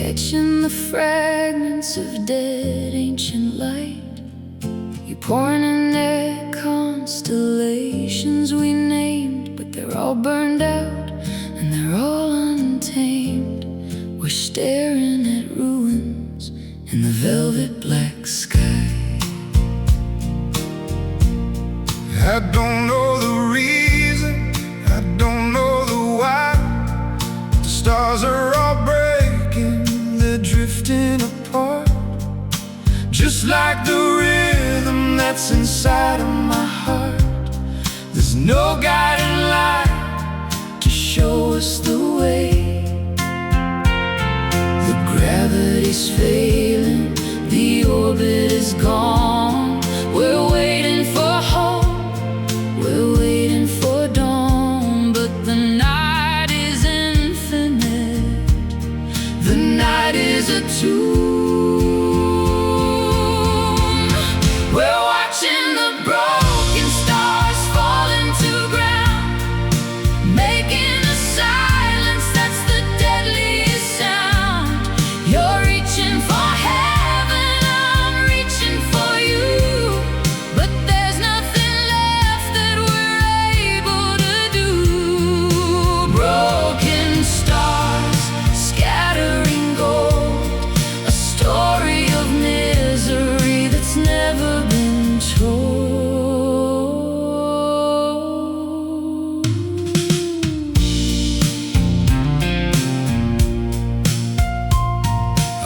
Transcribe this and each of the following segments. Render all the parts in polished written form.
catching the fragments of dead ancient light. You pouring in their constellations we named, but they're all burned out and they're all untamed. We're staring at ruins in the velvet black sky. I don't know the reason, I don't know the why. The stars are all breaking, they're drifting apart, just like the rhythm that's inside of my heart. There's no guiding light to show us the way. The gravity's failing, the orbit is gone. We're waiting for hope, we're waiting for dawn, but the night is infinite. The night is a tomb. We're watching the broken stars fall into ground, making a silence that's the deadliest sound. You're reaching for heaven, I'm reaching for you, but there's nothing left that we're able to do. Broken stars scattering gold, a story of misery that's never been told.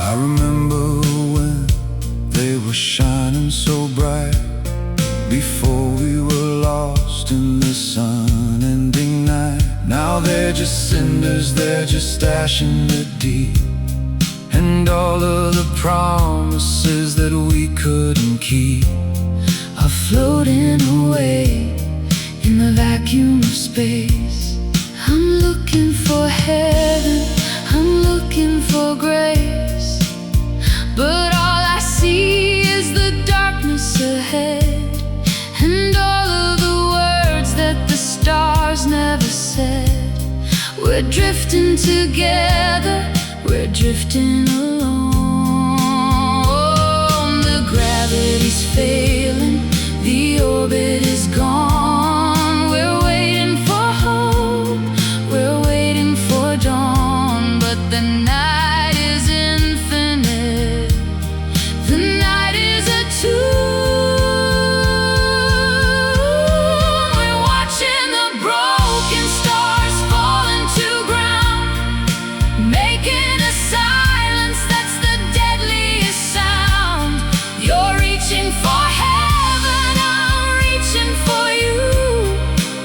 I remember when they were shining so bright, before we were lost in the sun-ending night. Now they're just cinders, they're just ash in the deep, and all of the promises that we couldn't keep are floating away in the vacuum of space. I'm looking for heaven, I'm looking for grace, but all I see is the darkness ahead, and all of the words that the stars never said. We're drifting together, we're drifting alone. The gravity's failing, the orbit is gone. We're waiting for hope, we're waiting for dawn, but the night is infinite. The night is a tomb. We're watching the broken stars fall into ground, making a silence that's the deadliest sound. You're reaching for heaven, I'm reaching for you,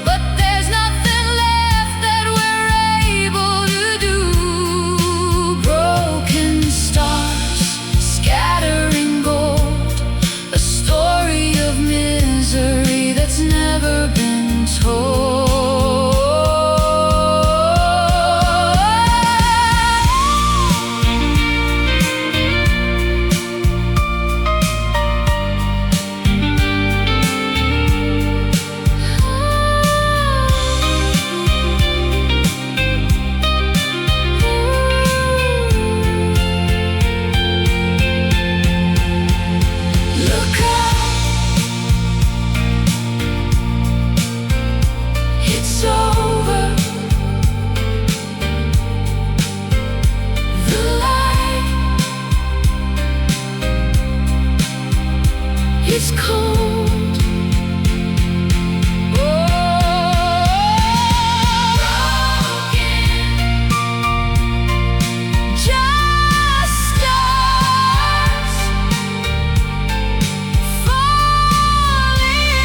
but there's nothing left that we're able to do. Broken stars scattering gold, a story of misery that's never been told. Look up, it's over. The light is cold. Broken, just stars falling.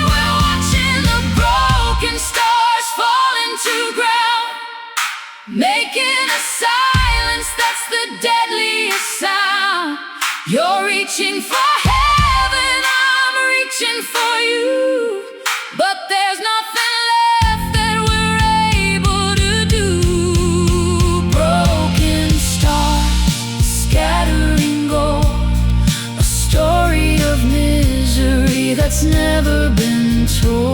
We're watching the broken stars fall into ground, making a silence that's the deadliest sound. You're reaching for heaven, I'm reaching for you, but there's nothing left that we're able to do. Broken stars scattering gold, a story of misery that's never been told.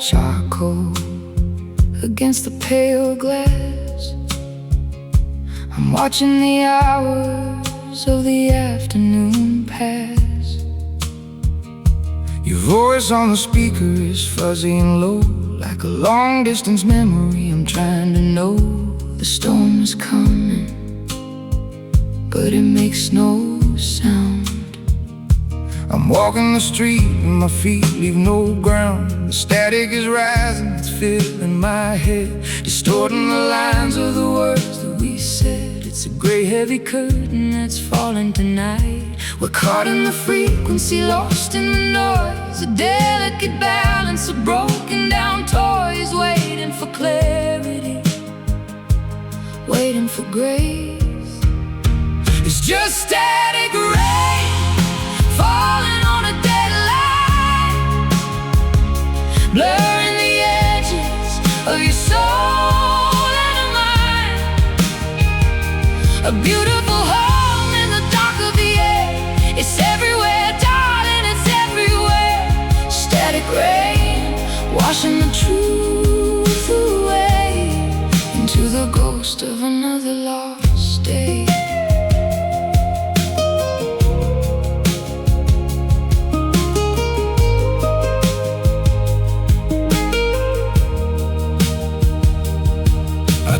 charcoal against the pale glass. I'm watching the hours of the afternoon pass. Your voice on the speaker is fuzzy and low, like a long-distance memory I'm trying to know. The storm is coming, but it makes no sound. I'm walking the street and my feet leave no ground. The static is rising, it's filling my head, distorting the lines of the words that we said. It's a gray heavy curtain that's falling tonight. We're caught in the frequency, lost in the noise, a delicate balance of broken down toys, waiting for clarity, waiting for grace. It's just static rain falling on a dead line, blurring the edges of your soul and of mine. A beautiful home in the dark of the air. It's everywhere, darling, it's everywhere. Static rain washing the truth away into the ghost of another lost day.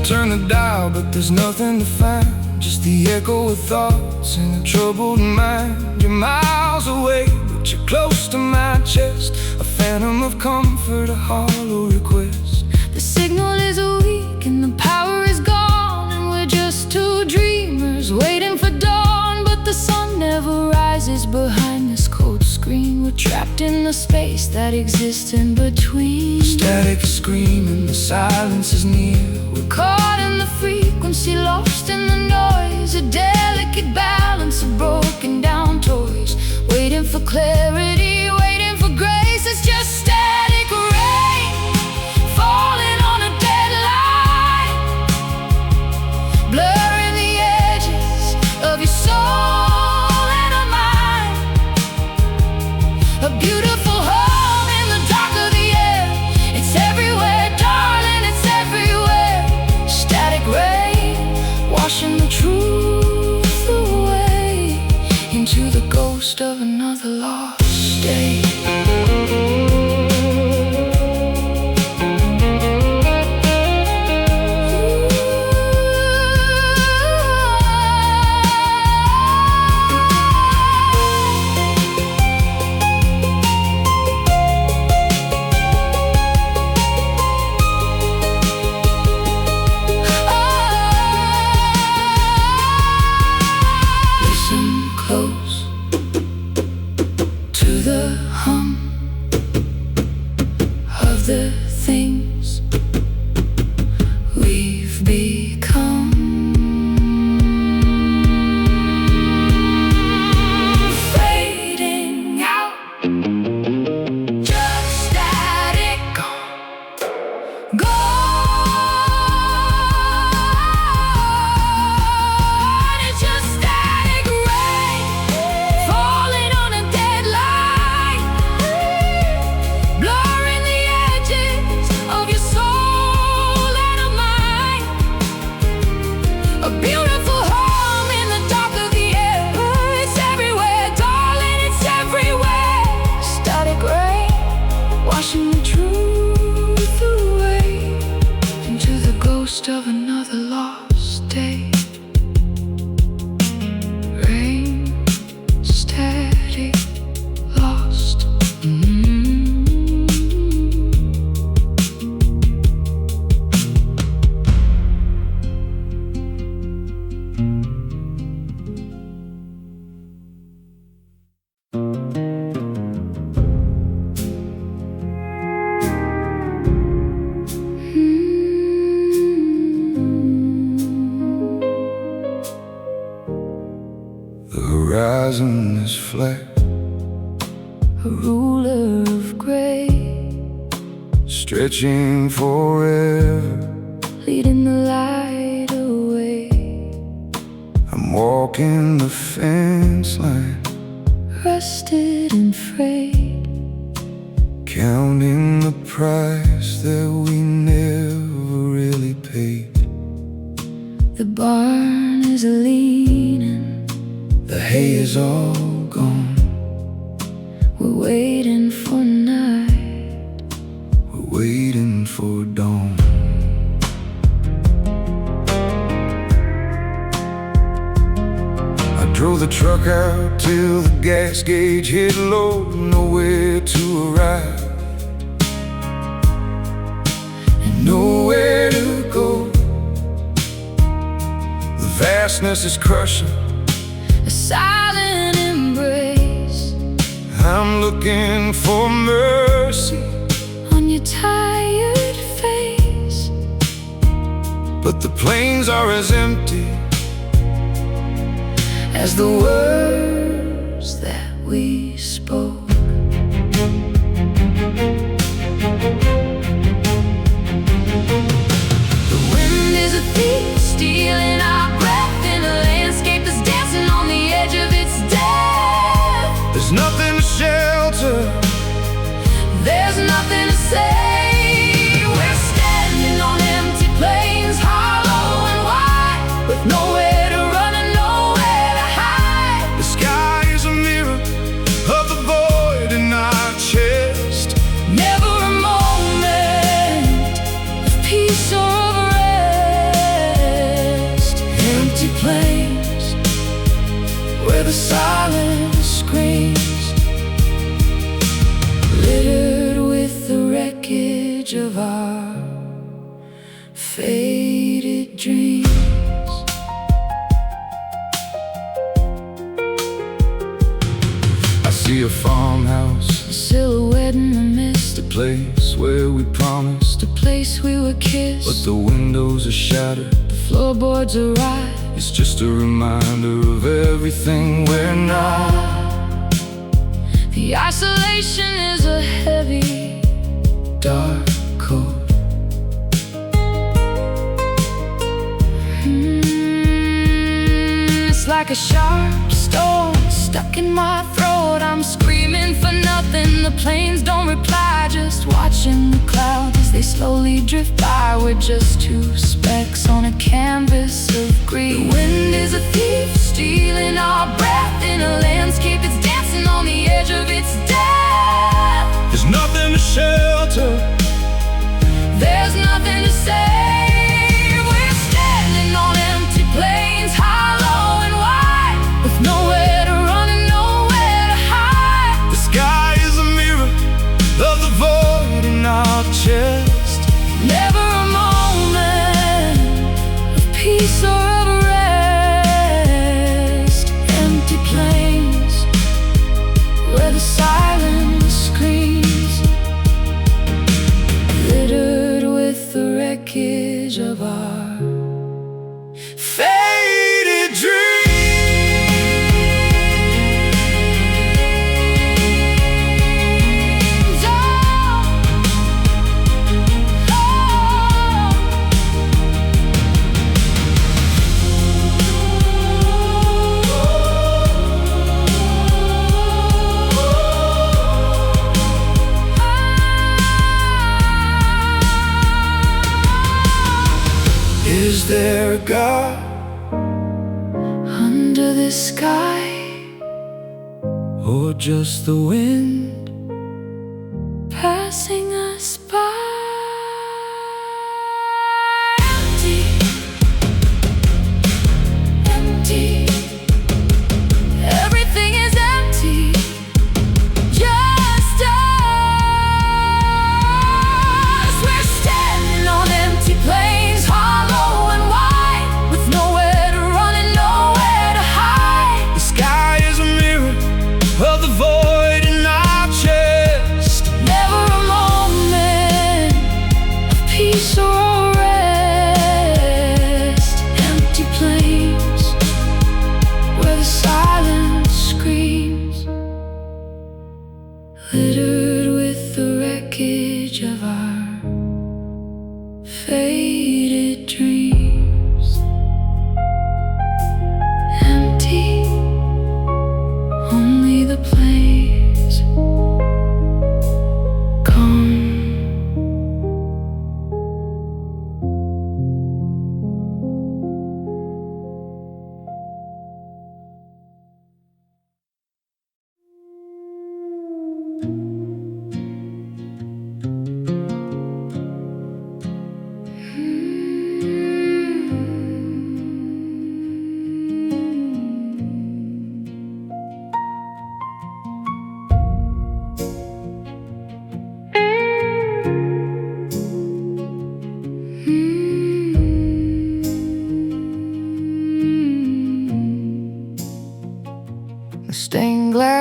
Turn the dial, but there's nothing to find, just the echo of thoughts in a troubled mind. You're miles away, but you're close to my chest, a phantom of comfort, a hollow request. The signal is weak and the power is gone, and we're just two dreamers waiting for dawn. But the sun never rises behind this cold screen. We're trapped in the space that exists in between. Static is screaming, the silence is near. We're caught in the frequency, lost in the noise, a delicate balance of broken down toys, waiting for clarity, waiting for grace. It's just static rain falling on a dead line, blurring the edges of your soul and of mine. A beautiful home in the dark of the air. It's everywhere, darling, it's everywhere. Static rain washing the truth away into the ghost of another lost day. The hum of the things we've become, fading out, just static, gone. It's just static rain falling on a dead line, blurring the edges of your soul and of mine. A beautiful home in the dark of the air. It's everywhere, darling, it's everywhere. Static rain washing the truth away into the ghost of another lost day. Rain, static, lost. The horizon is flat, A ruler of gray, stretching forever, leading the light away. I'm walking the fence line, Rusted and frayed, counting the price that we never really paid. The barn is leaning, The hay is all gone. we're waiting for night. We're waiting for dawn. I drove the truck out till the gas gauge hit low, nowhere to arrive and nowhere to go. The vastness is crushing, A silent embrace I'm looking for mercy, on your tired face. but the plains are as empty As the words that we spoke. The wind is a thief, stealing our breath in a landscape that's dancing on the edge of its death. There's nothing to shelter, There's nothing to say. We're standing on empty plains, hollow and wide, with nowhere to run and nowhere to hide. the sky is a mirror of the void in our chest. Never a moment of peace or of rest. Empty plains where the silence screams, littered with the wreckage of our faded dreams. I see a farmhouse, A silhouette in the mist, the place where we promised, the place we were but kissed. the windows are shattered. The floorboards are right. It's just a reminder of everything we're not. The isolation is a heavy, Dark coat, It's like a sharp stone stuck in my throat. I'm screaming for nothing. The planes don't reply, just watching the clouds as they slowly drift by. We're just two specks on a canvas of green. The wind is a thief, stealing our breath in a landscape that's dancing on the edge of its death. there's nothing to shelter, There's nothing to say. We're standing on empty plains, hollow and wide, with nowhere to run and nowhere to hide. the sky is a mirror of the void in our chest. Never a moment of peace or of rest. Empty plains where the silence screams, littered with the wreckage of our Faded dreams. Is there a God under this sky, or just the wind? passing us by? Empty, empty. Everything is empty, just us. We're standing on empty plains, hollow and wide, with nowhere to run and nowhere to hide. The sky is a mirror of the void in our chest. Never a moment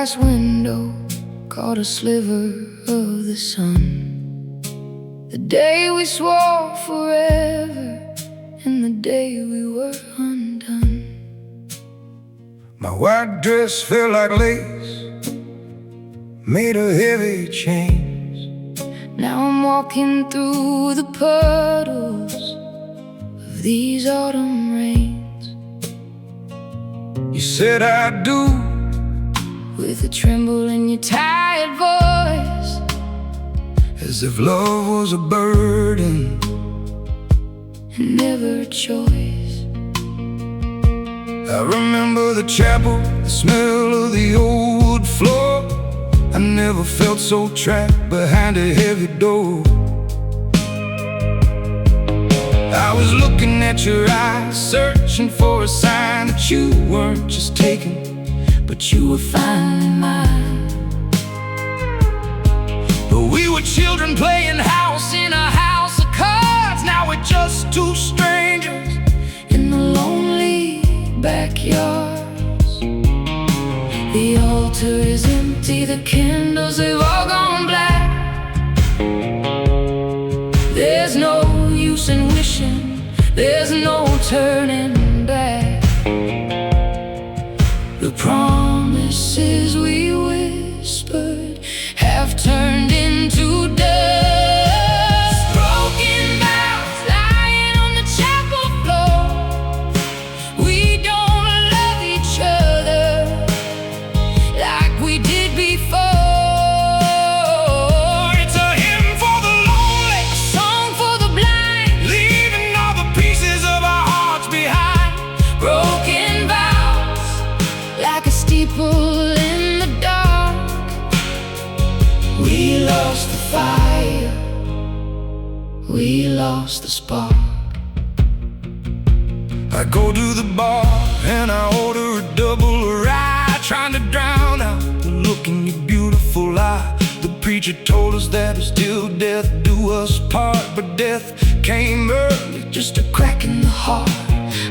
glass window caught a sliver of the sun. The day we swore forever, and the day we were undone. My white dress felt like lace, made of heavy chains. Now I'm walking through the puddles of these autumn rains. You said I do, with a tremble in your tired voice, as if love was a burden and never a choice. I remember the chapel, the smell of the old wood floor. I never felt so trapped behind a heavy door. I was looking at your eyes, searching for a sign that you weren't just taken, but you were finally mine. But we were children playing house in a house of cards. Now we're just two strangers in the lonely backyards. The altar is empty, the candles have all gone black. There's no use in wishing, there's no turning back. The promises we whispered have turned into dust. Broken vows lying on the chapel floor. We don't love each other like we did before. It's a hymn for the lonely, A song for the blind, leaving all the pieces of our hearts behind. broken vows like a steeple in the dark. We lost the fire, we lost the spark. I go to the bar and I order a double rye, trying to drown out the look in your beautiful eye. The preacher told us that it's till death do us part, but death came early, Just a crack in the heart.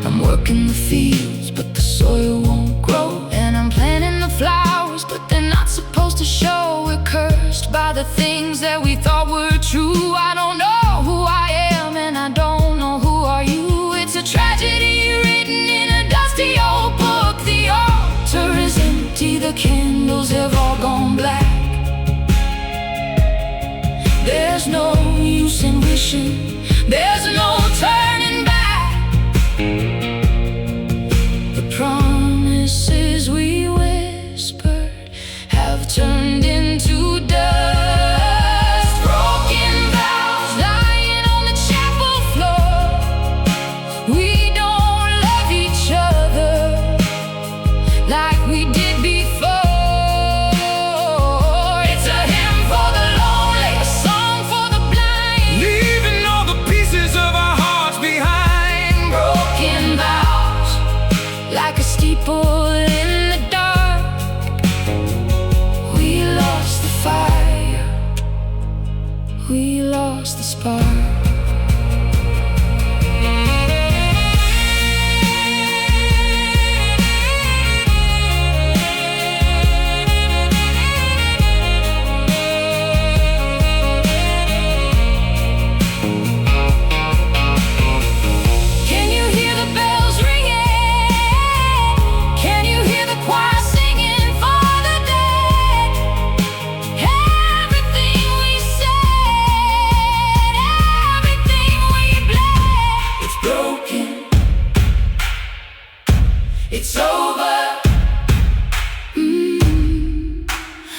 I'm working the fields, but the soil won't grow. And I'm planting the flowers, but they're not supposed to show. We're cursed by the things that we thought were true. I don't know who I am, and I don't know who are you. It's a tragedy written in a dusty old book. The altar is empty, the candles have all gone black. There's no use in wishing, there's no turning back. The promises we whispered have turned into dust. Broken vows lying on the chapel floor. We don't love each other like we did before. It's a hymn for the lonely, a song for the blind, leaving all the pieces of our hearts behind. broken vows like a steeple in the dark. We lost the fire, we lost the spark. Can you hear the bells ringing? Can you hear the choir singing for the dead? Everything we said, everything we bled, it's broken, it's over.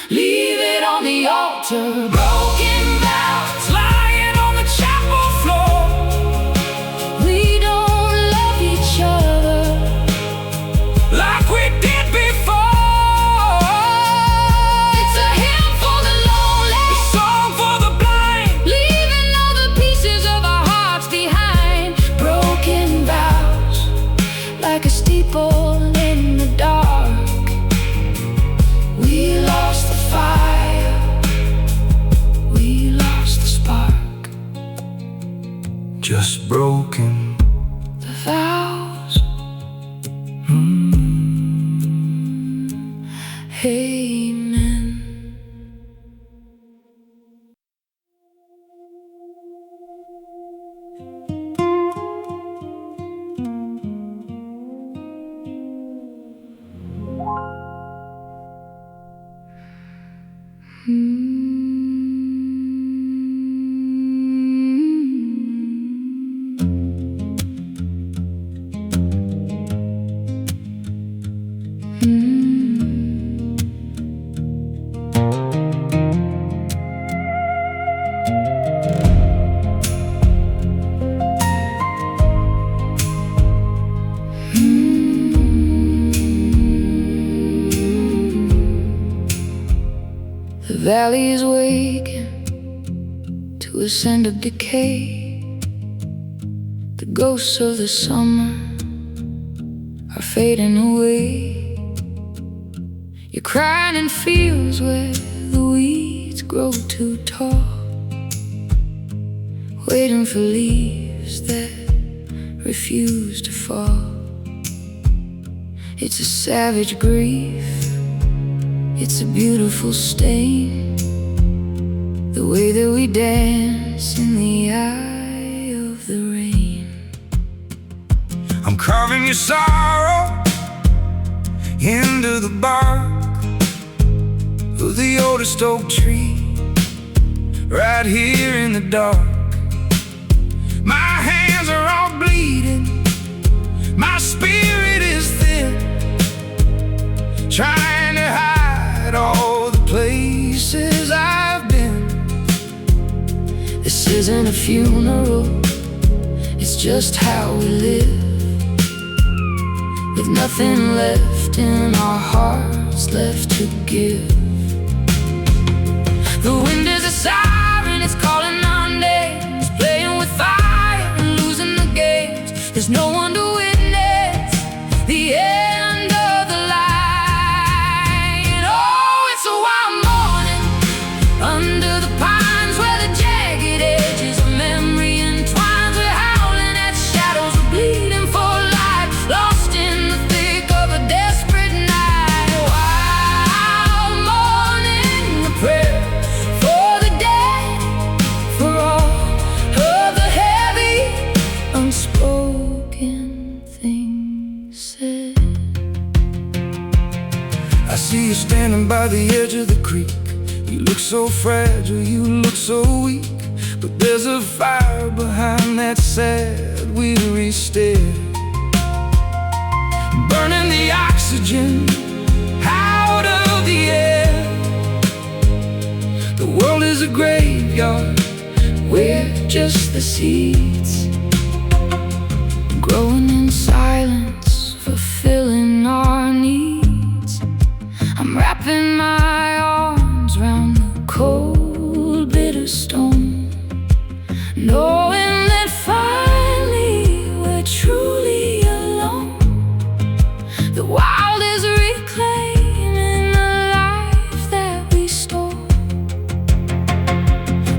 Leave it on the altar. Broken vows Lying on the chapel floor, we don't love each other like we did before. It's a hymn for the lonely, A song for the blind, leaving all the pieces of our hearts behind. Broken vows like a steeple in the dark. We lost the fire, we lost the spark. just broken. The vows, hey. valley is waking to a scent of decay. The ghosts of the summer are fading away. You're crying in fields where the weeds grow too tall, waiting for leaves that refuse to fall. It's a savage grief, it's a beautiful stain, the way that we dance in the eye of the rain. I'm carving your sorrow into the bark of the oldest oak tree, right here in the dark. My hands are all bleeding, my spirit is thin, trying to hide all the places I've been. This isn't a funeral, it's just how we live, with nothing left in our hearts left to give. The wind is a siren, it's calling our names, playing with fire and losing the games. There's no one to witness the end of the line. Oh, it's a wild morning under the pines, where the jagged edges of memory entwines. We're howling at shadows, we're bleeding for life, lost in the thick of a desperate night. Wild morning, a prayer for the dead, for all of the heavy, unspoken things said. I see you standing by the edge of the creek. You look so fragile, you look so weak, but there's a fire behind that sad, weary stare, burning the oxygen out of the air. The world is a graveyard, we're just the seeds, Growing in silence, fulfilling our needs. I'm wrapping my arms round the cold, bitter stone, knowing that finally we're truly alone. The wild is reclaiming the life that we stole.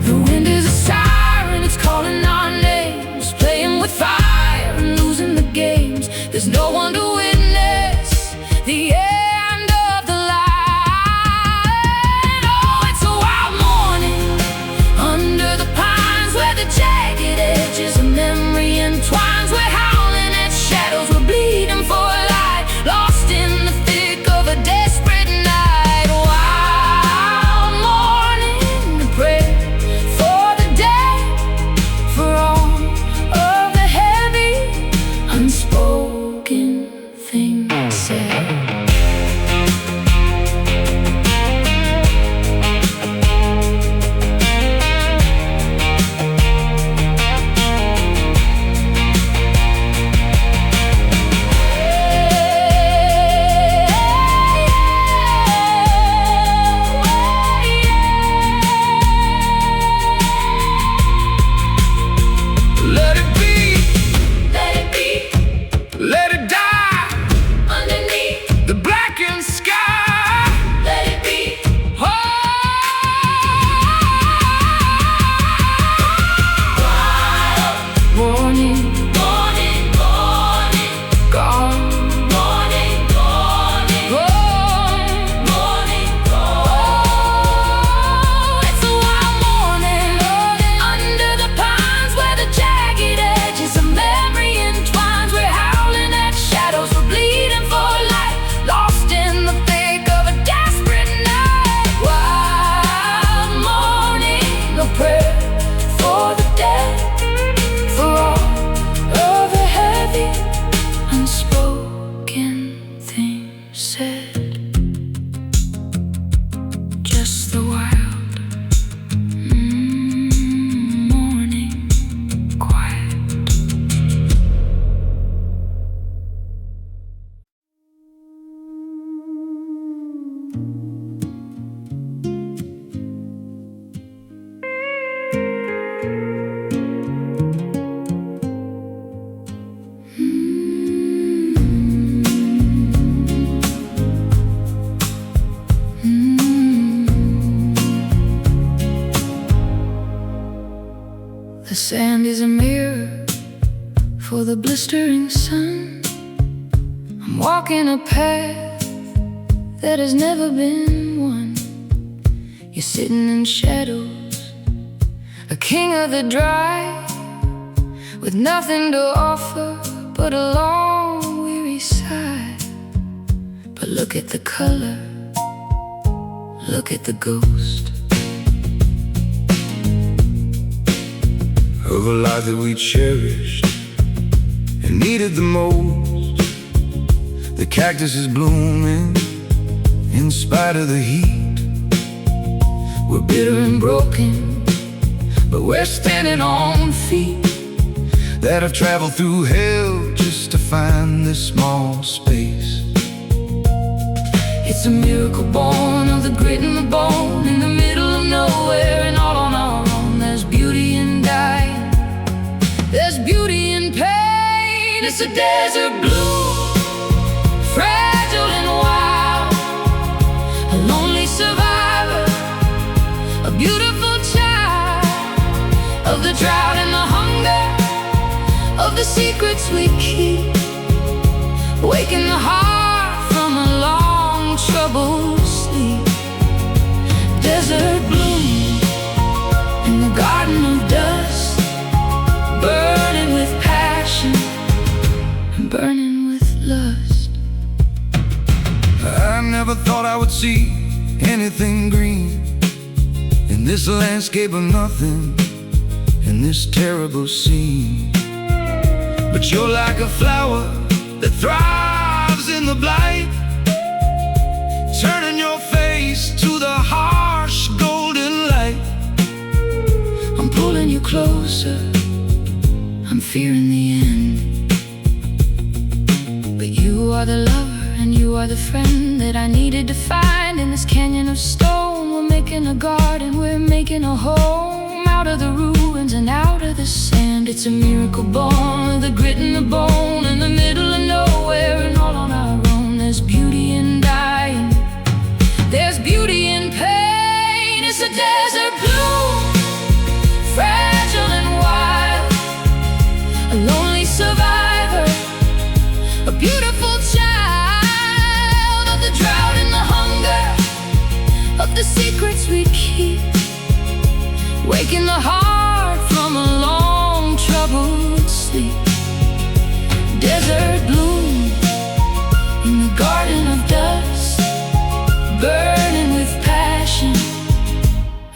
The wind is a siren, it's calling our names, playing with fire and losing the games. There's no one to witness the end of the line. Oh, it's a wild morning under the pines, where the jagged edges of memory entwines. We're howling at shadows, we're bleeding for life, lost in the thick of a desperate night. Wild morning, a prayer for the dead, for all of the heavy, unspoken for the blistering sun. I'm walking a path that has never been won. You're sitting in shadows, a king of the dry, with nothing to offer but a long weary sigh. But look at the color, look at the ghost of a life that we cherished and needed the most. The cactus is blooming in spite of the heat. We're bitter and broken, but we're standing on feet that have traveled through hell just to find this small space. It's a miracle born of the grit and the bone, in the middle of nowhere and all on our own. There's beauty in dying, there's beauty in pain. It's a desert blue, fragile and wild, a lonely survivor, a beautiful child of the drought and the hunger, of the secrets we keep, waking the heart from a long troubled sleep. Desert bloom in the garden of dust, burning with passion and burning with lust. I never thought I would see anything green in this landscape of nothing, in this terrible scene. But you're like a flower that thrives in the blight, turning your face to the harsh golden light. I'm pulling you closer, I'm fearing the end. But you are the lover and you are the friend that I needed to find in this canyon of stone. We're making a garden, we're making a home, out of the ruins and out of the sand. It's a miracle born of the grit and the bone, in the middle of nowhere and all on our own. There's beauty in dying, there's beauty in pain. It's a desert bloom, fragile and wild, a lonely survivor, a beautiful child of the drought and the hunger, of the secrets we keep, waking the heart from a long troubled sleep. Desert bloom in the garden of dust, burning with passion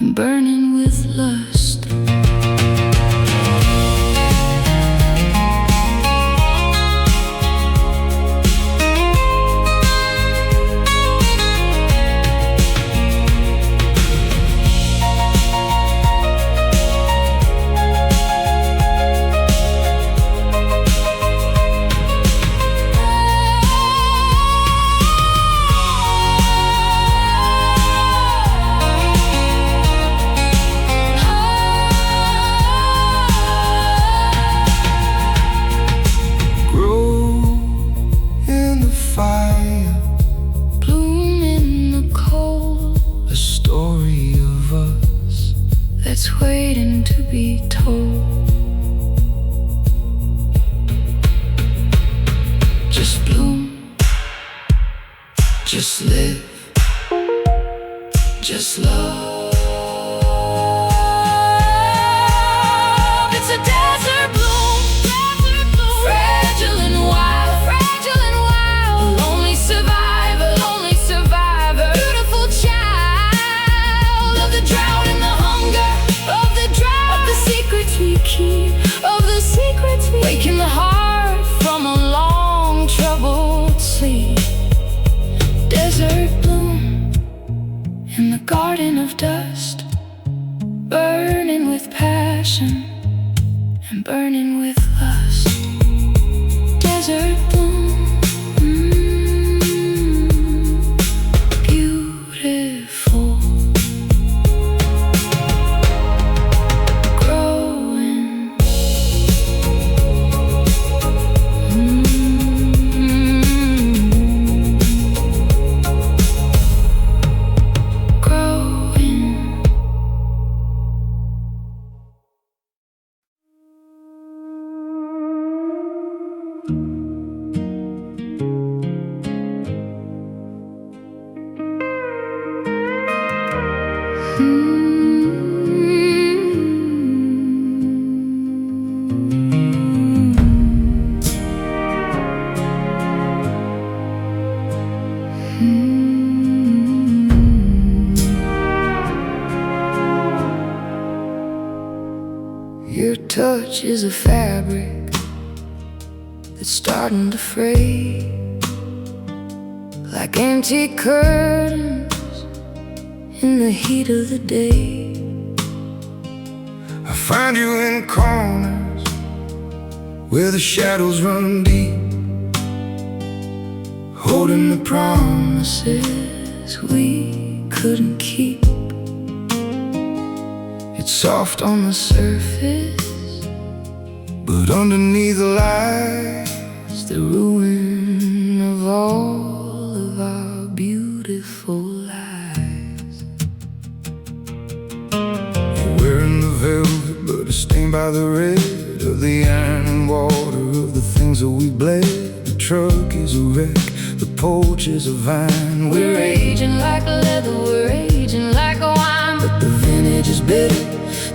and burning with lust. That's waiting to be told. Just bloom, just live, just love. It's a desert bloom, fragile and wild, a lonely survivor, beautiful child of the drought and the hunger, of the drought, of the secrets we keep, of the secrets we waking the heart from a long troubled sleep. Desert bloom in the garden of dust, burning with passion and burning with lust. Desert bloom, beautiful, growing, growing. touch is a fabric that's starting to fray, like empty curtains in the heat of the day. I find you in corners where the shadows run deep, holding the promises we couldn't keep. It's soft on the surface, but underneath lies the ruin of all of our beautiful lives. You're wearing the velvet, but it's stained by the red of the iron and water of the things that we bled. The truck is a wreck, the porch is a vine. We're aging like leather, we're aging like wine, but the vintage is bitter,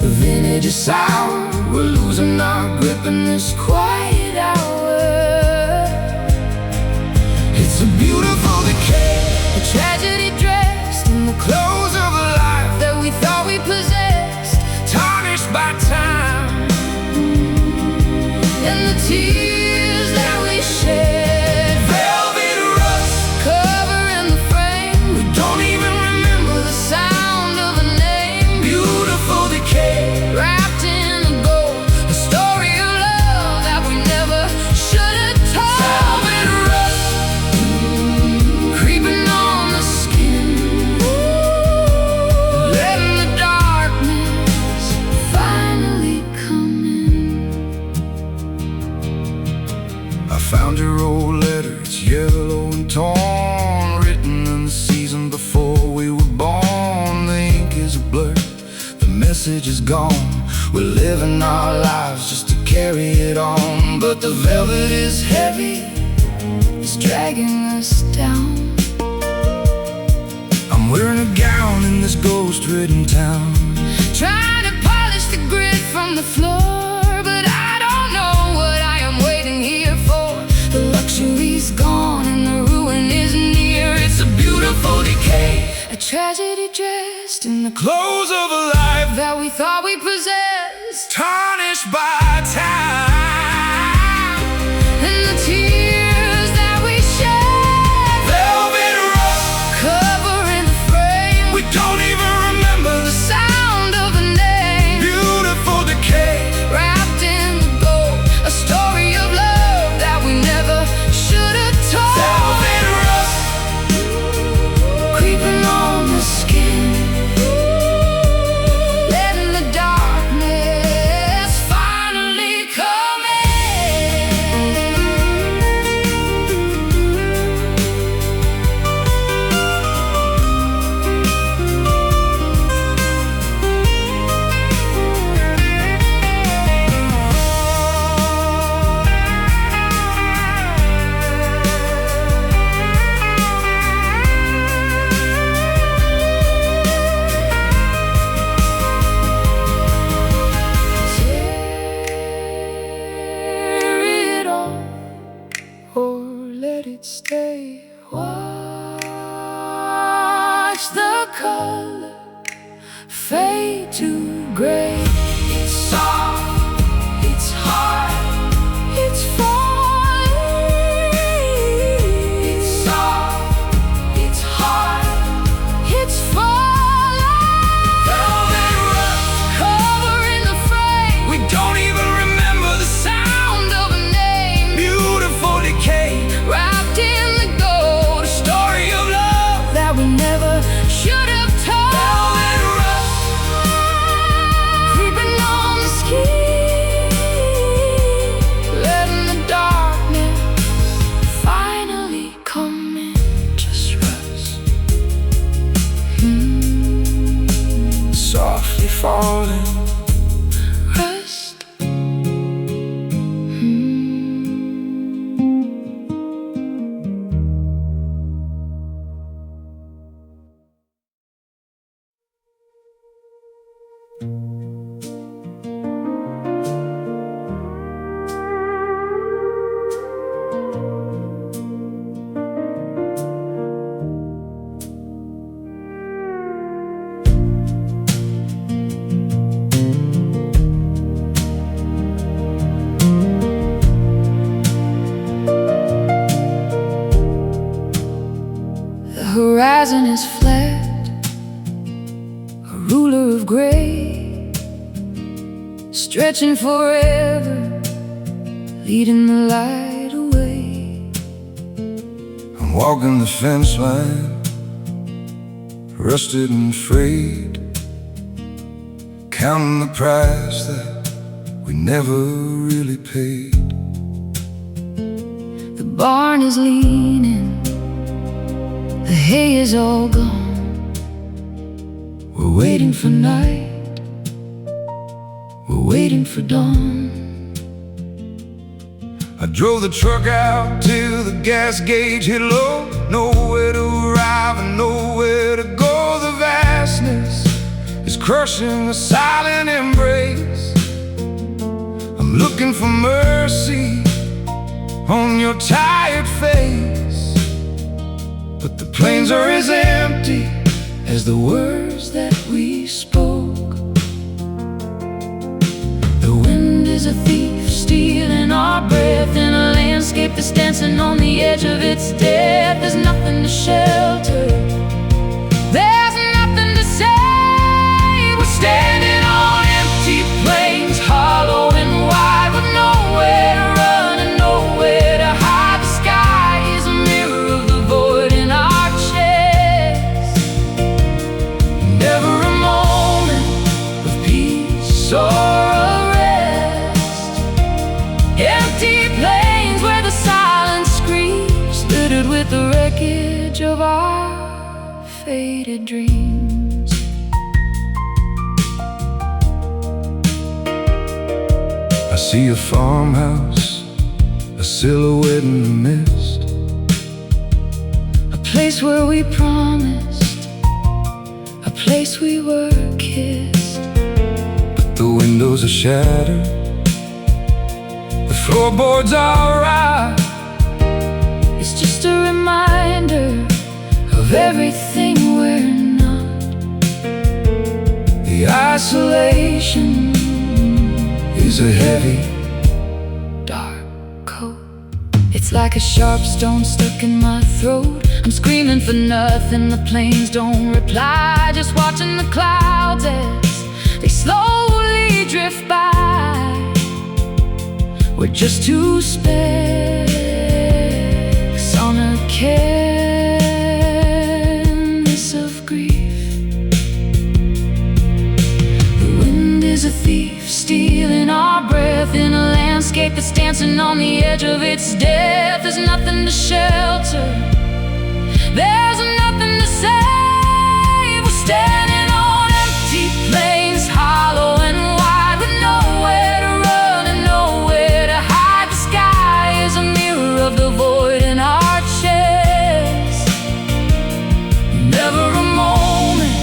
the vintage is sour. We're losing our grip in this quiet hour. It's a beautiful decay, a tragedy dressed in the clothes of a life that we thought we possessed, tarnished by time and the tears that we shed. Velvet rust covering the frame, we don't even remember the sound of a name. Beautiful decay, wrapped in gold, a story of love that we never should have told. Velvet rust creeping on the skin, letting the darkness finally come in. I found your old letter, it's yellow and torn, written in the season before we were born. The ink is a blur, the message is gone. We're living our lives just to carry it on, but the velvet is heavy, It's dragging us down. I'm wearing a gown in this ghost-ridden town, Trying to polish the grit from the floor, but I don't know what I am waiting here for. The luxury's gone and the ruin is near. it's a beautiful decay, A tragedy dressed in the clothes of a life that we thought we possessed, tarnished by time and the tears that we shed. Velvet rust Covering the frame, we don't even remember the sound of a name. beautiful decay. Wrapped in gold, a story of love that we never should have told. Velvet rust Creeping on the skin, letting the darkness finally come in. Tear it off or let it stay. Watch the color fade to gray. It's soft, it's hard, It's falling. it's soft, it's hard. It's falling. Velvet rust Covering the frame, we don't even remember the sound sound of a name. beautiful decay. Wrapped in the gold, horizon is flat, a ruler of gray, stretching forever, leading the light away. I'm walking the fence line, rusted and frayed, counting the price that we never really paid. The barn is leaning, the hay is all gone. We're waiting for night, we're waiting for dawn. I drove the truck out till the gas gauge hit low. Nowhere to arrive and nowhere to go. The vastness is crushing a silent embrace. I'm looking for mercy on your tired face, but the plains are as empty as the words that we spoke. The wind is a thief stealing our breath in a landscape that's dancing on the edge of its death. There's nothing to shelter, there's nothing to say. We're standing on empty plains, hollow and wide, with nowhere to run and nowhere to hide. The sky is a mirror of the void in our chest. Never a moment of peace or of rest. Empty plains where the silence screams, littered with the wreckage of our faded dreams. I see a farmhouse, a silhouette in the mist, A place where we promised, a place we were kissed. but the windows are shattered, the floorboards are rot. It's just a reminder of everything we're not. The isolation is a heavy, Dark coat, it's like a sharp stone stuck in my throat. I'm screaming for nothing, the plains don't reply. Just watching the clouds as they slowly drift by. We're just two specks on a canvas of grief. The wind is a thief stealing our breath in a landscape that's dancing on the edge of its death. There's nothing to shelter, there's nothing to say. We're standing on empty plains, hollow and wide, with nowhere to run and nowhere to hide. The sky is a mirror of the void in our chest. Never a moment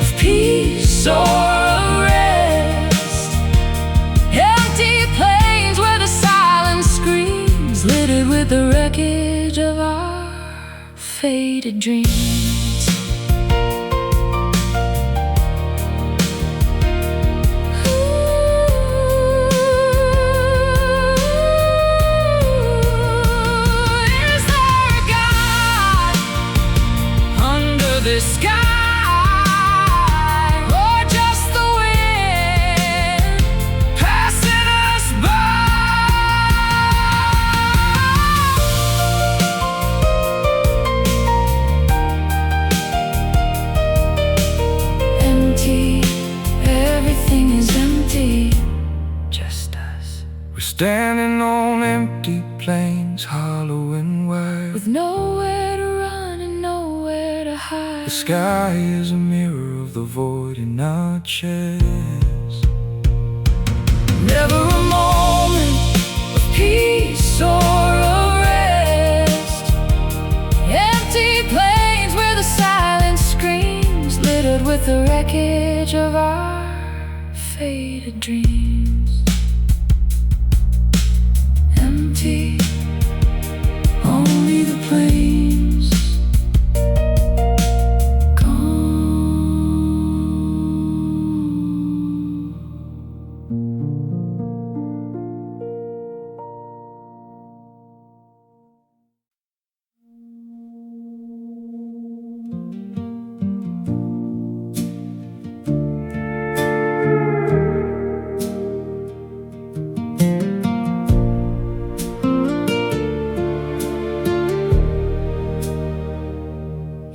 of peace or of rest. Empty plains where the silence screams, littered with the wreckage of our faded dreams. Is there a God under this sky, or just the wind passing us by? Empty, everything is empty, just us. we're standing on empty plains, hollow and wide. With nowhere to run and nowhere to hide. The sky is a mirror of the void in our chest. Never a moment of peace or of rest. Empty plains where the silence screams, littered with the wreckage of our faded dreams. Empty, only the plains gone.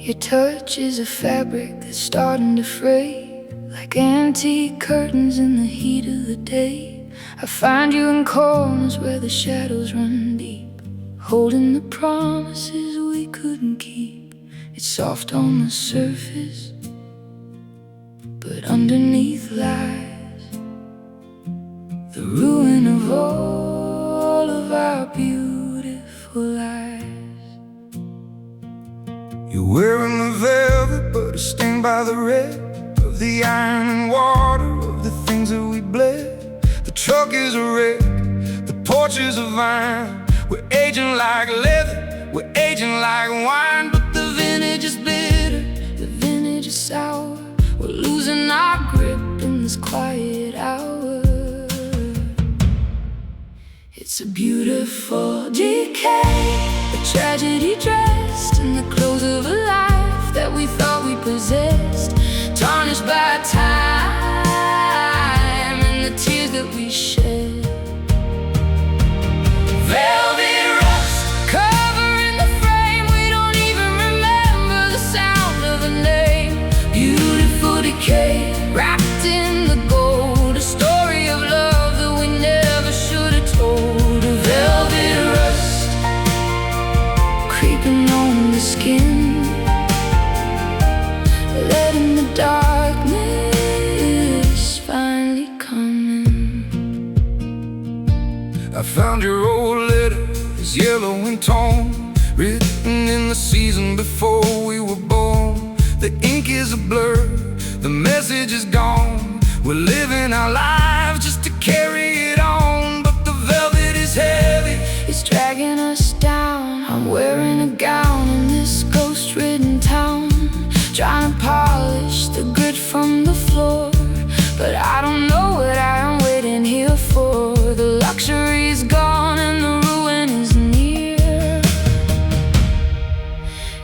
Your touch is a fabric that's starting to fray, like antique curtains in the heat of the day. I find you in corners where the shadows run deep, holding the promises we couldn't keep. It's soft on the surface, but underneath lies the ruin of all of our beautiful lives. You're wearing the velvet, but it's stained by the red of the iron and water of the things that we bled. The truck is a wreck, the porch is a vine. We're aging like leather, we're aging like wine. But the vintage is bitter, the vintage is sour. We're losing our grip in this quiet hour. It's a beautiful decay, a tragedy dressed in the clothes of a life that we thought we possessed, tarnished by time and the tears that we shed. Velvet rust covering the frame, we don't even remember the sound of a name. Beautiful decay wrapped in the gold, a story of love that we never should have told. A velvet rust creeping on the skin, letting the darkness finally come in. I found your old letter, it's yellow in tone, written in the season before we were born. The ink is a blur, the message is gone. We're living our lives just to carry it on. But the velvet is heavy, it's dragging us down. I'm wearing a gown in this ghost-ridden town, trying to polish the grit from the floor, but I don't know what I am waiting here for. The luxury is gone and the ruin is near.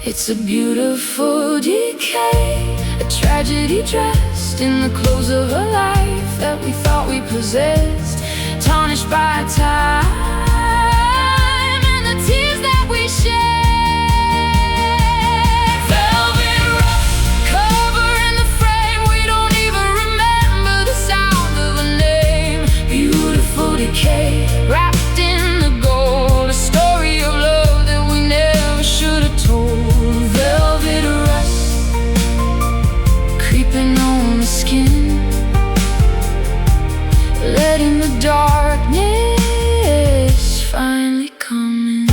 It's a beautiful decay, a tragedy dressed in the clothes of a life that we thought we possessed, tarnished by time and the tears that we shed. Velvet rust covering the frame, we don't even remember the sound of a name. Beautiful decay wrapped in the gold, a story of love that we never should have told. Velvet rust creeping on the skin, letting the darkness finally come in.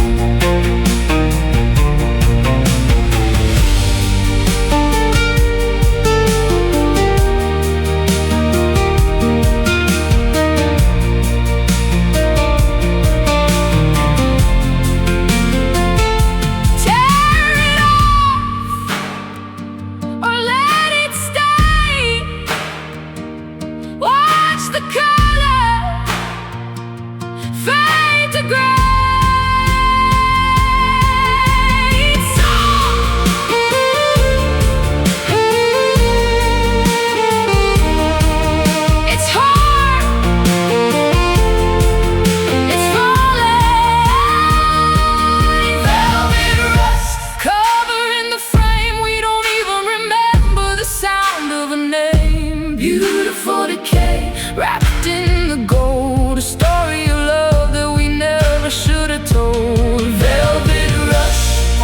Tear it off or let it stay. Watch the color fade to gray. It's it's hard, it's falling. Velvet rust covering the frame, we don't even remember the sound of a name. Beautiful decay wrapped in the gold, a story of love that we never should have told. Velvet rust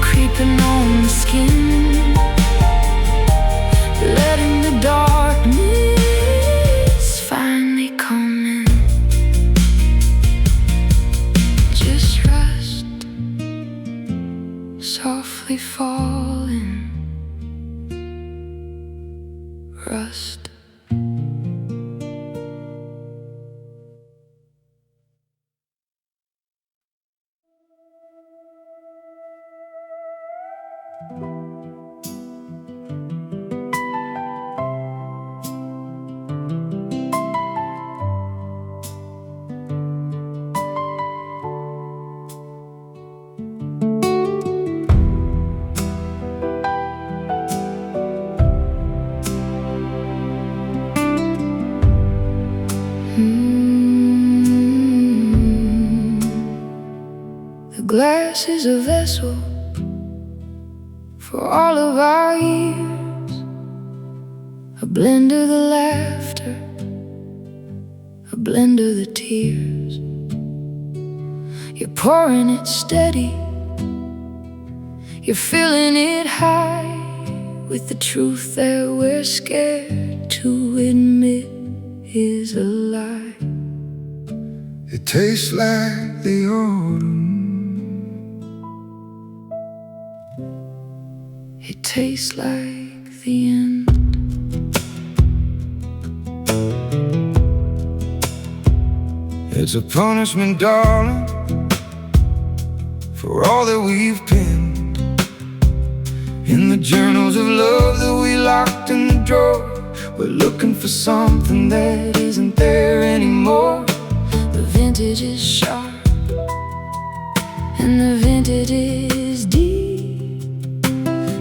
creeping on the skin, letting the darkness finally come in. Just rust softly falling. Rust. The glass is a vessel for all of our years. A blend of the laughter, a blend of the tears. You're pouring it steady, you're filling it high with the truth that we're scared to admit is a lie. It tastes like the autumn. It tastes like the end. It's a punishment, darling, for all that we've penned in the journals of love that we locked in the drawer. We're looking for something that isn't there anymore. The vintage is sharp and the vintage is deep.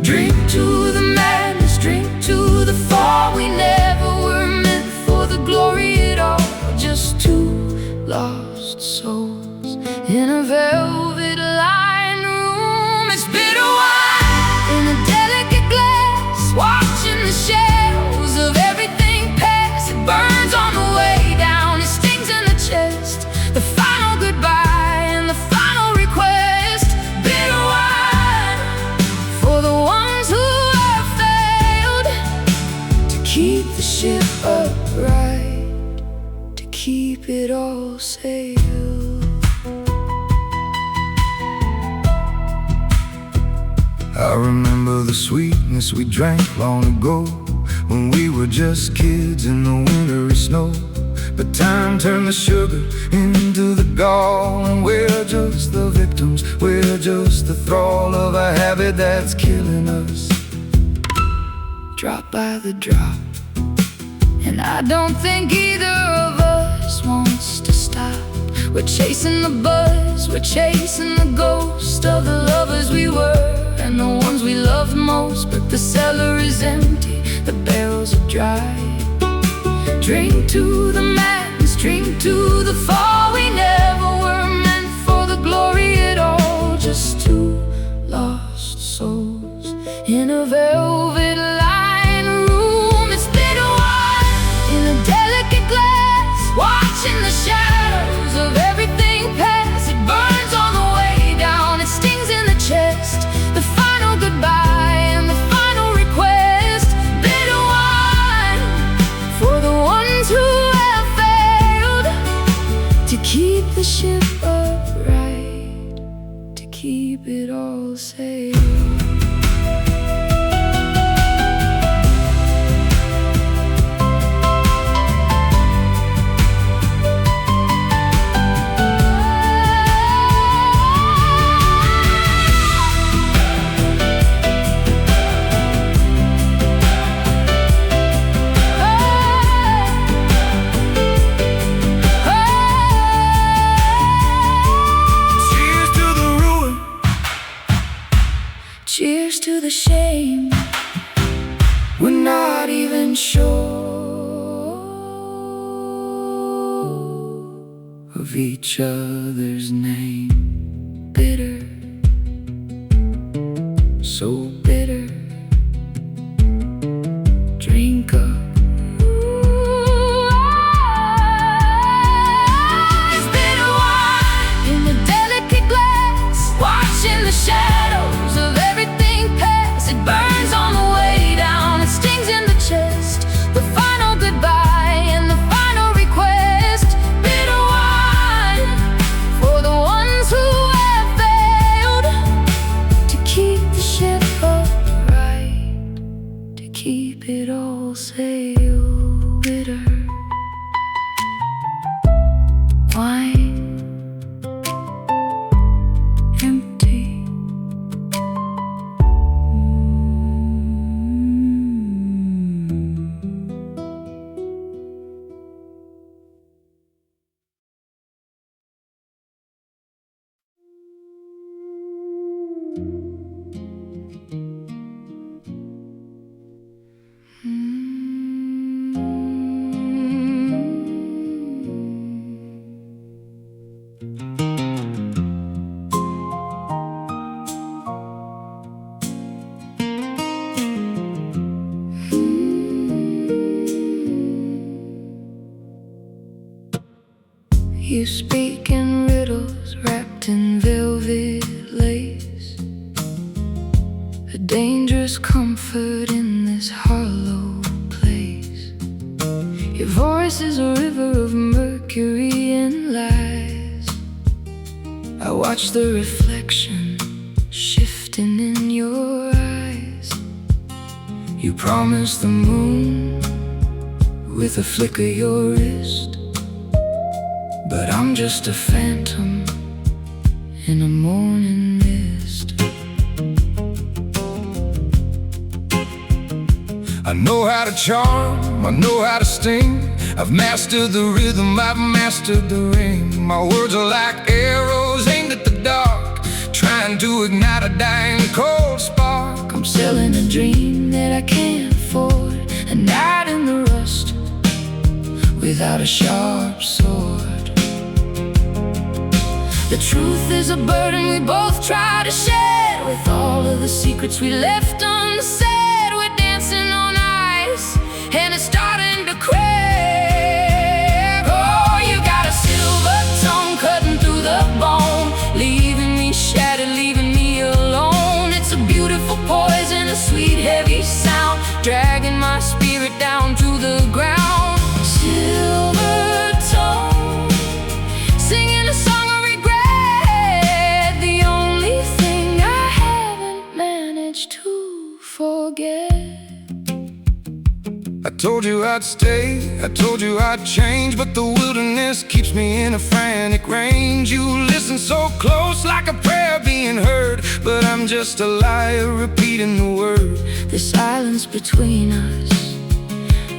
Drink To the madness, drink to the fall. We never were meant for the glory at all. Just two lost souls in a velvet lined room. It's bitter wine in a delicate glass, watching the shadows of everything pass. It burns on the way down, it stings in the chest. The final goodbye and the final request. Bitter wine for the ones who have failed to keep the ship upright, to keep it all sailed. I remember the sweetness we drank long ago, when we were just kids in the wintry snow. But time turned the sugar into the gall, and we're just the victims, we're just the thrall of a habit that's killing us, Drop by the drop, and I don't think either of us wants to stop. We're chasing the buzz, we're chasing the ghost of the lovers we were and the ones we loved most. But the cellar is empty, the barrels are dry. Drink to the madness, drink to the fall. We never were meant for the glory at all. Just two lost souls in a velvet lined room. It's bitter wine in a delicate glass, watching the shadows of everything pass. It burns on the way down, it stings in the chest. The final goodbye and the final request. Bitter wine for the ones who have failed to keep the ship upright, to keep it all safe. Cheers to the shame, we're not even sure of each other's name. Bitter, so bitter. Drink up. It's bitter wine in the delicate glass, watching the shadows of everything pass. It burns on the way down, it stings in the chest. The final goodbye and the final request. Bitter wine for the ones who have failed to keep the ship upright, to keep it all sailed. Bitter wine, empty. wrapped in velvet lace, a dangerous comfort in this hollow place. Your voice is a river of mercury and lies. I watch the reflection shifting in your eyes. You promised the moon with a flick of your wrist, but I'm just a phantom in a morning mist. I know how to charm, I know how to sting. I've mastered the rhythm, I've mastered the ring. My words are like arrows aimed at the dark, trying to ignite a dying cold spark. I'm selling a dream that I can't afford, a night in the rust without a sharp sword. The truth is a burden we both try to shed, with all of the secrets we left unsaid. We're dancing on ice and it's starting to crack. Oh, you got a silver tongue cutting through the bone, leaving me shattered, leaving me alone. It's a beautiful poison, a sweet heavy sound, dragging my spirit down to the ground. Silver tongue, singing a song of regret, the only thing I haven't managed to forget. I told you I'd stay, I told you I'd change, but the wilderness keeps me in a frantic range. You listen so close, like a prayer being heard, but I'm just a liar repeating the word. The silence between us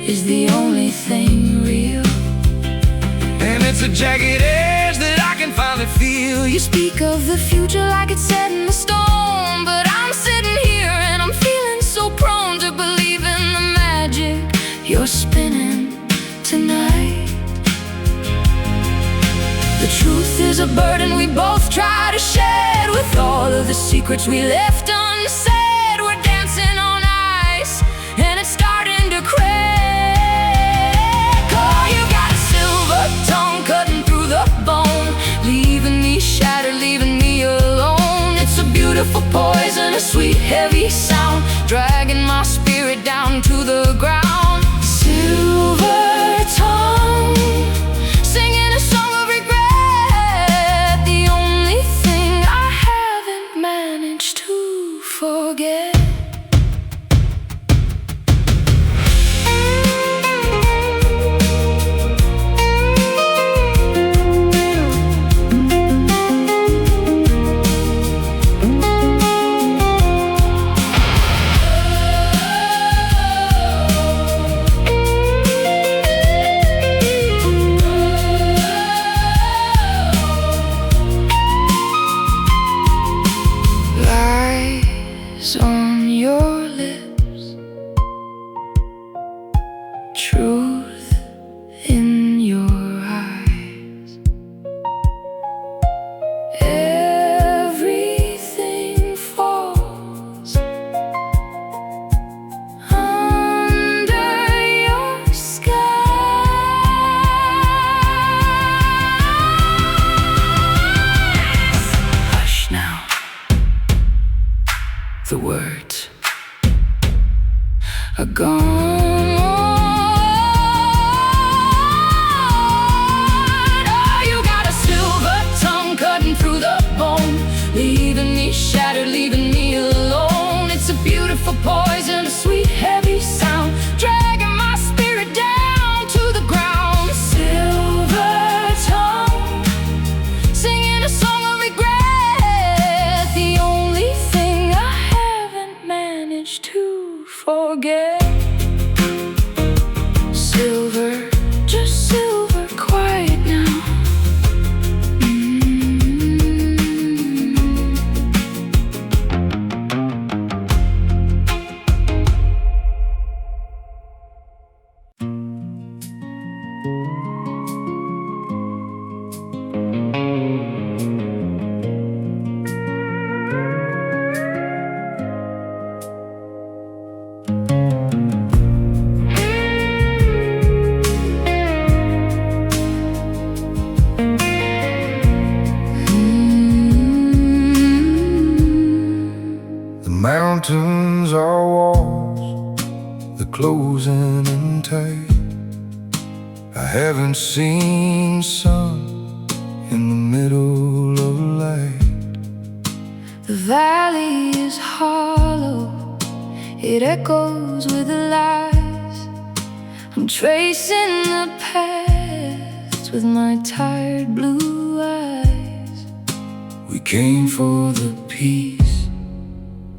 is the only thing real, and it's a jagged edge that I can finally feel. you speak of the future like it's set in the stone, but I'm sitting here and I'm feeling so prone to believe in the magic you're spinning tonight. The truth is a burden we both try to shed, with all of the secrets we left unsaid. We're dancing on ice and it's starting to crack. Oh, you got a silver tongue cutting through the bone, leaving me shattered, leaving me alone. It's a beautiful poison, a sweet heavy sound, dragging my spirit down to the ground. Silver tongue, singing a song of regret, the only thing I haven't managed to forget. On your lips, truth in your eyes, everything falls under your skies. Hush now, the words are gone. Oh, you got a silver tongue cutting through the bone, leaving me shattered, leaving me alone. It's a beautiful poison, a sweet heavy sound, dragging my spirit down to the ground. Silver tongue, singing a song of regret, the only thing I haven't managed to forget. Silver, just silver, quiet now. mountains are walls, they're closing in tight. I haven't seen sun in the middle of light. The valley is hollow, it echoes with the lies. I'm tracing the past with my tired blue eyes. We came for the peace,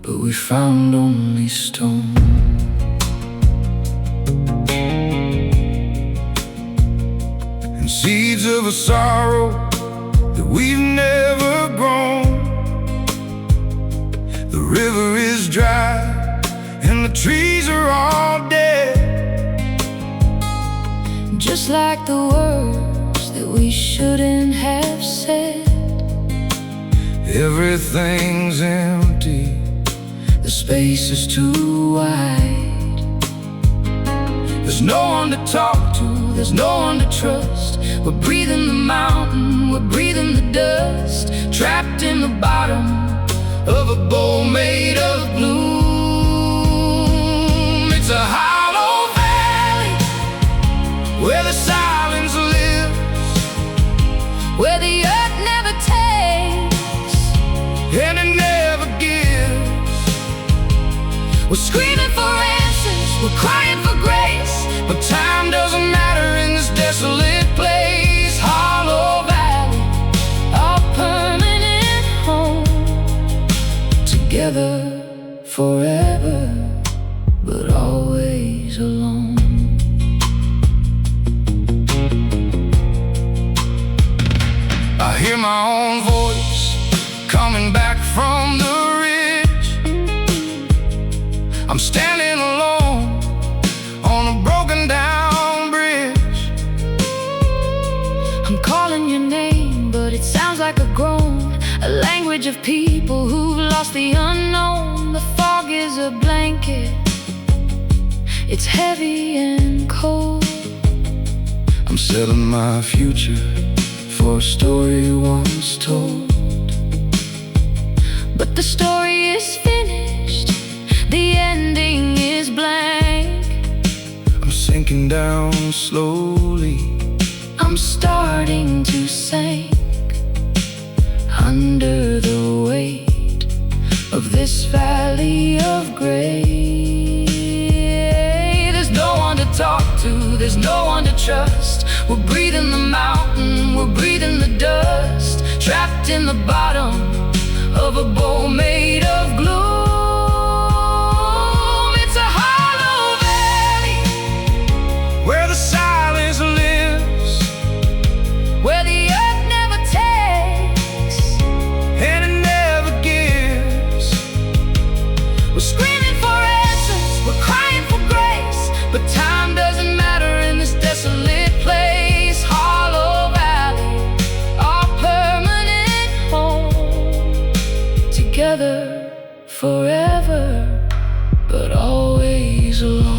but we found only stone. And seeds of a sorrow that we've never grown. The river is dry and the trees are all dead. Just like the words that we shouldn't have said. Everything's empty, the space is too wide. There's no one to talk to, there's no one to trust. We're breathing the mountain, we're breathing the dust, trapped in the bottom of a bowl made of gloom. It's a hollow valley where the silence lives, where the earth never takes and it never gives. We're screaming for answers, we're crying for grace, but time doesn't matter in this desolate place. Hollow valley, our permanent home. Together forever, but always alone. I hear my own voice coming back from the ridge. I'm standing alone on a broken down bridge. I'm calling your name, but it sounds like a groan, a language of people who've lost the unknown. The fog is a blanket, it's heavy and cold. I'm selling my future for a story once told. But the story is finished, the ending is blank. I'm sinking down slowly, I'm starting to sink under the weight of this valley of gray. There's no one to talk to, there's no one to trust. We're breathing the mountain, we're breathing the dust, trapped in the bottom of a bowl made of gloom. It's a hollow valley where the silence lives, where the earth never takes and it never gives. We're screaming for answers, we're crying for grace, but time doesn't matter in this desolate place. Hollow valley, our permanent home. Together forever, but always alone.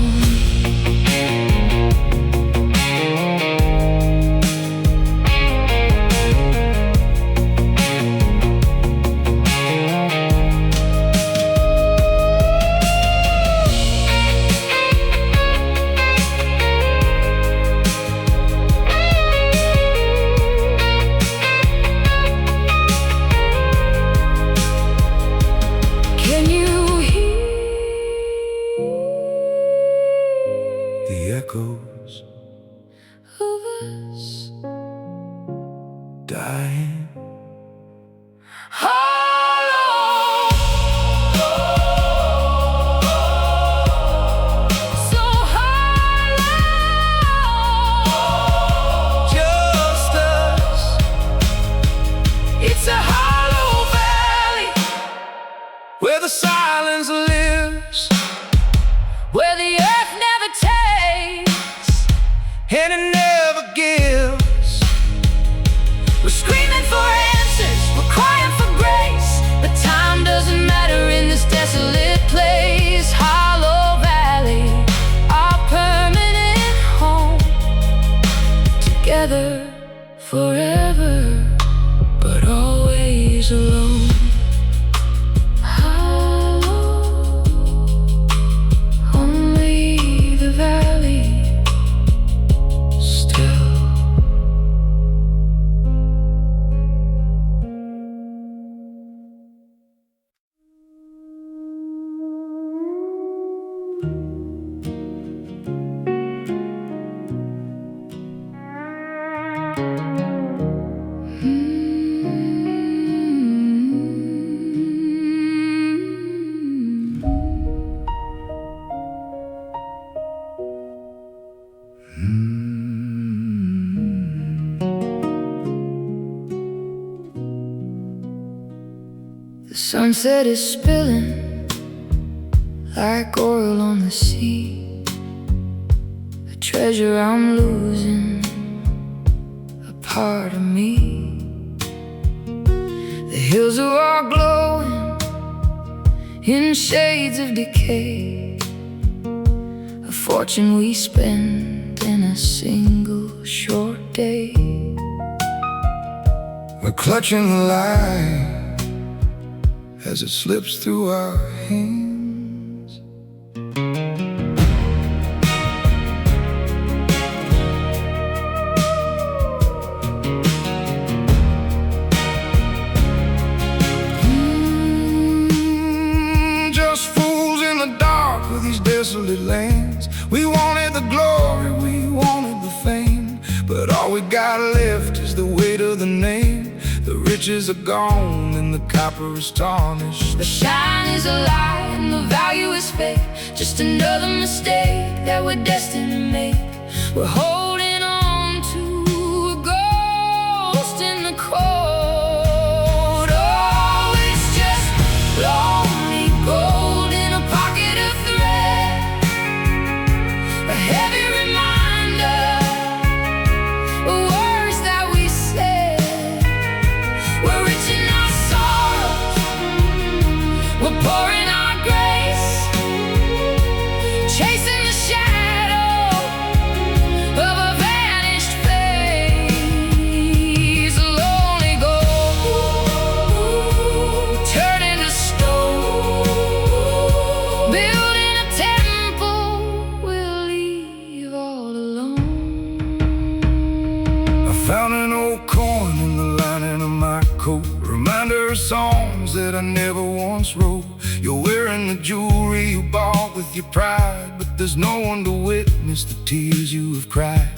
Can you hear the echoes of us dying? hollow, so hollow, Just us. it's a hollow valley Where the silence lives where the earth never takes and it never gives. We're screaming for answers, we're crying for grace, but time doesn't matter in this desolate place. Hollow valley, our permanent home. Together forever, but always alone. Hollow The sunset is spilling like oil on the sea, a treasure I'm losing, a part of me. The hills are all glowing in shades of decay, a fortune we spend in a single short day. We're clutching the light as it slips through our hands. Just fools in the dark of these desolate lands. We wanted the glory, we wanted the fame, but all we got left is the weight of the name. The riches are gone and the copper is tarnished. The shine is a lie and the value is fake, just another mistake that we're destined to make. We're holding on to a ghost in the cold. Oh, it's just lonely gold in a pocket of thread, a heavy reminder of words that we said. We're rich in our sorrows, we're poor in our grace, chasing the shadow of a vanished face. Lonely gold, turning to stone, building a temple we'll leave all alone. I found an old coin in the lining of my coat, reminder of songs that I never once wrote. You're wearing the jewelry you bought with your pride, but there's no one to witness the tears you have cried.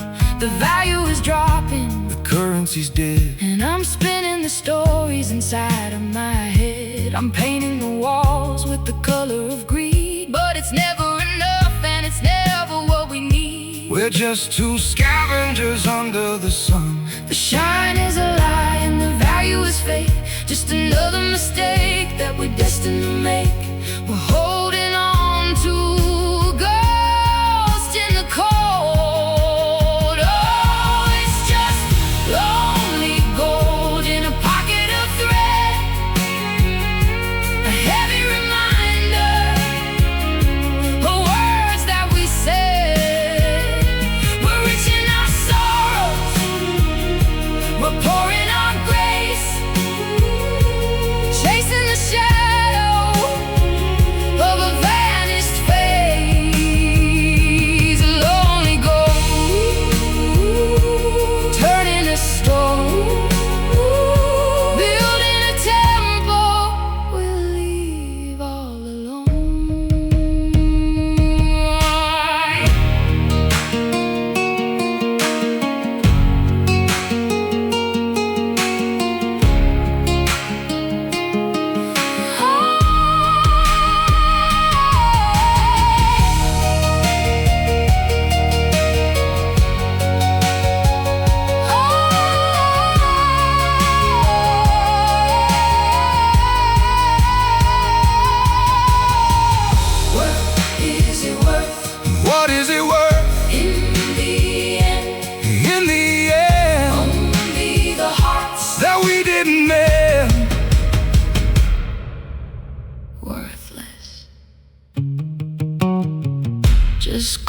The value is dropping, The currency's dead, and I'm spinning the stories inside of my head. I'm painting the walls with the color of greed, but it's never enough and it's never what we need. we're just two scavengers under the sun. The shine is a lie and the value is fake, just another mistake that we're destined to make. We're holding on to a ghost in the cold. Oh, it's just lonely gold in a pocket of thread, a heavy reminder of words that we said. We're rich in our sorrows, we're poor in our grace, chasing the shadow of a vanished face. Lonely gold, turning to stone, building a temple we'll leave all alone. What is it worth In the end, in the end only the hearts that we didn't mend? worthless. Just